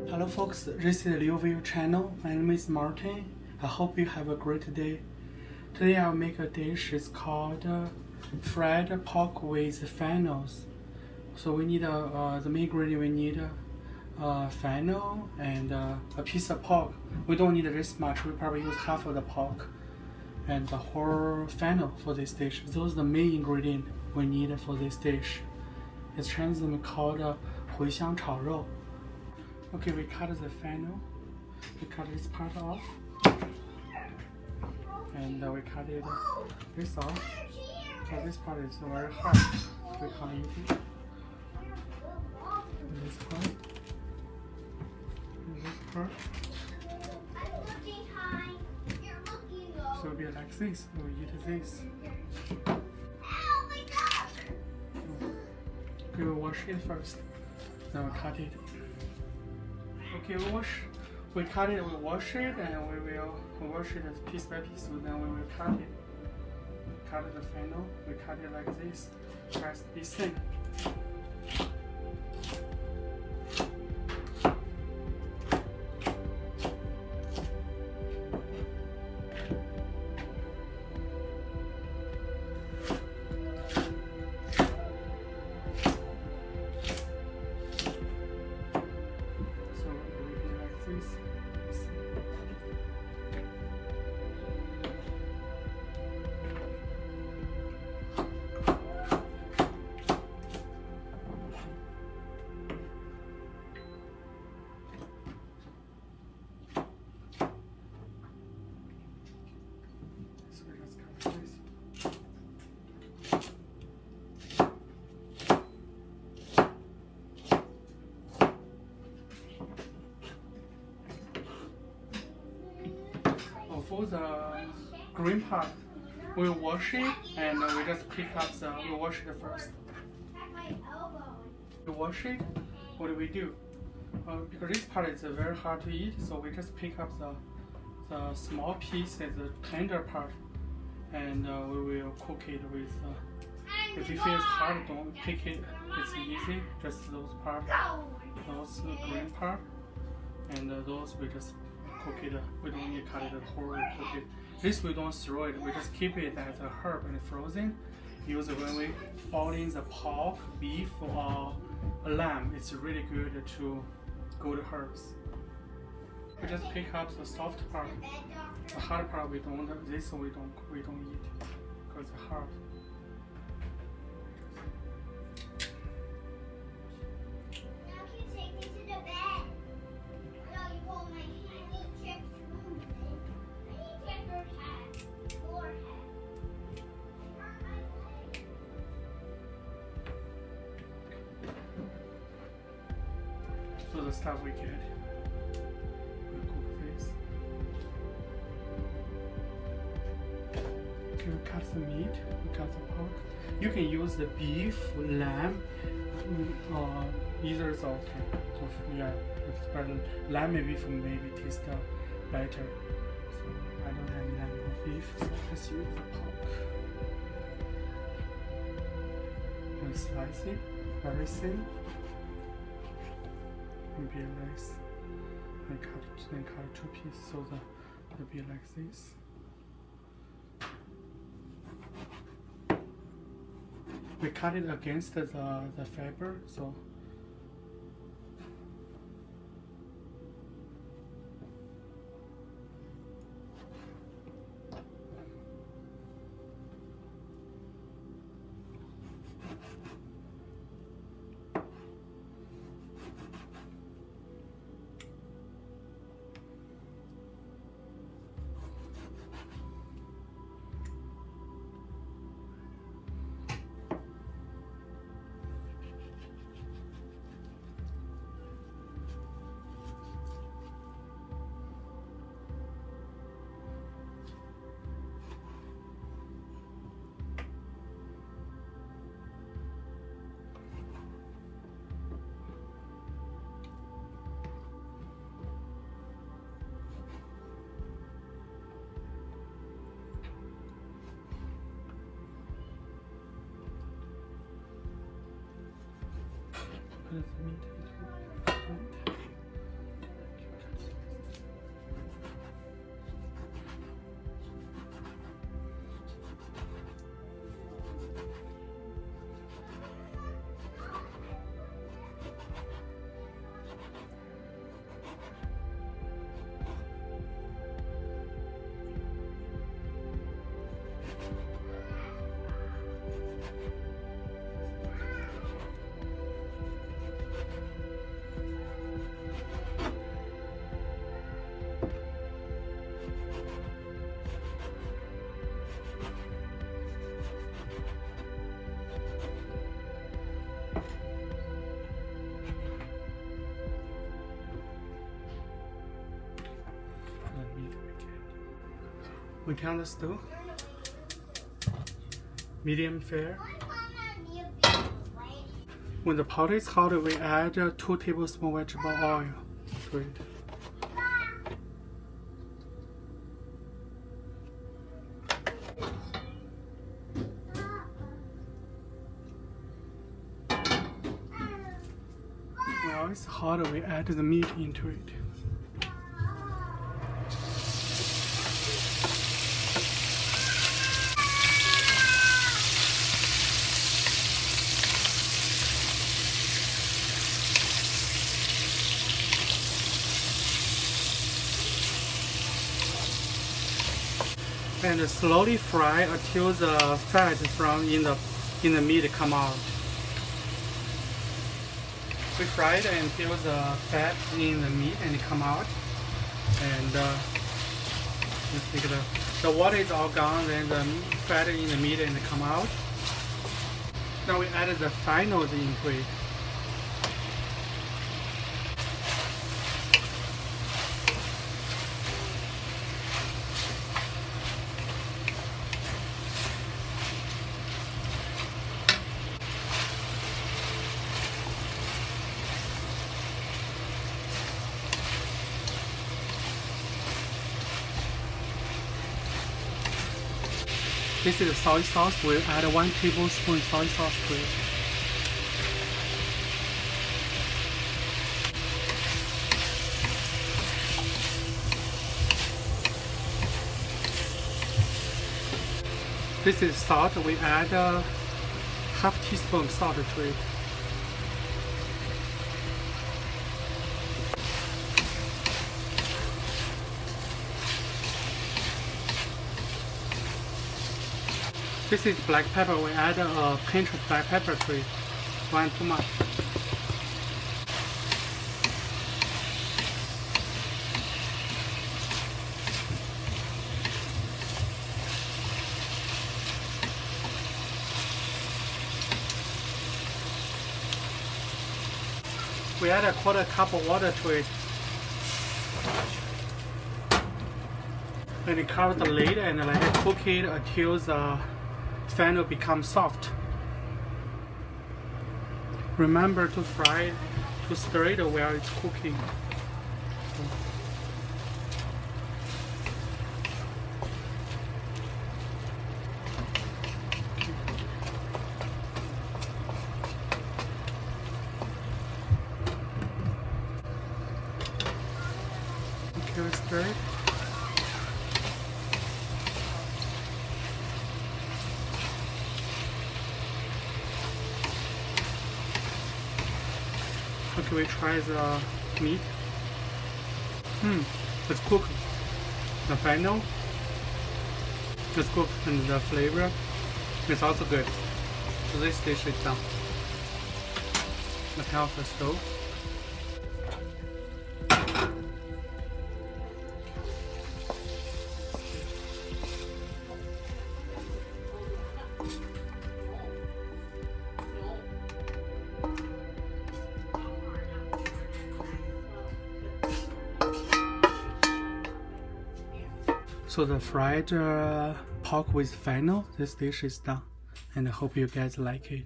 Hello folks, this is Liu channel. My name is Martin. I hope you have a great day. Today I'll make a dish. It's called fried pork with fennels. So we need the main ingredient. We need fennel and a piece of pork. We don't need this much. We probably use half of the pork and the whole fennel for this dish. Those are the main ingredient we need for this dish. It's Chinese name called 茴香炒肉. Okay, we cut the fennel. We cut this part off, and we cut this off. So this part is very hard. We can't eat it. And this part. And this part. So it'll be like this. We'll eat this. Okay, we'll wash it first. Then we'll cut it. Okay, we cut it, we wash it, and we will wash it piece by piece. So then we will cut it. Cut the fennel. We cut it like this. Press this thing. For the green part, we wash it and we just pick up we wash it first. We wash it, what do we do? Because this part is very hard to eat, so we just pick up the small piece as the tender part, and we will cook it with, if you feel it's hard, don't pick it, it's easy, just those parts, those green part, and those we just cook it. We don't need to cut it whole. We cook it. This we don't throw it. We just keep it as a herb and frozen. Use it when we boil in the pork, beef, or a lamb. It's really good to good herbs. We just pick up the soft part. The hard part we don't. This we don't eat because it's hard. So the stuff we get, we cook this. Okay, we cut the meat, we cut the pork. You can use the beef, lamb, or either is okay. So yeah, it's better. Lamb maybe taste better. So I don't have lamb or beef, so let's use the pork. And slice it very thin. And be nice. Then cut two pieces so that it'll be like this. We cut it against the fiber, so We turn on the stove. Medium fire. When the pot is hot, we add 2 tablespoons vegetable oil to it. When it's hot, we add the meat into it. And slowly fry until the fat from in the meat come out. We fry it until the fat in the meat and come out. And let's take the water is all gone, then the fat in the meat and come out. Now we add the Fennel into it. This is soy sauce. We'll add 1 tablespoon soy sauce to it. This is salt. We add half teaspoon salt to it. This is black pepper. We add a pinch of black pepper to it. 1 too much. We add a 1/4 cup of water to it. And cover the lid and let it cook it until the Fennel becomes soft. Remember to fry it, to stir it while it's cooking. Okay, we stir it. Okay, we try the meat. It's cooked. The Fennel is cooked and the flavor is also good. So this dish is done. Let's turn off the stove. So the fried pork with Fennel, this dish is done, and I hope you guys like it.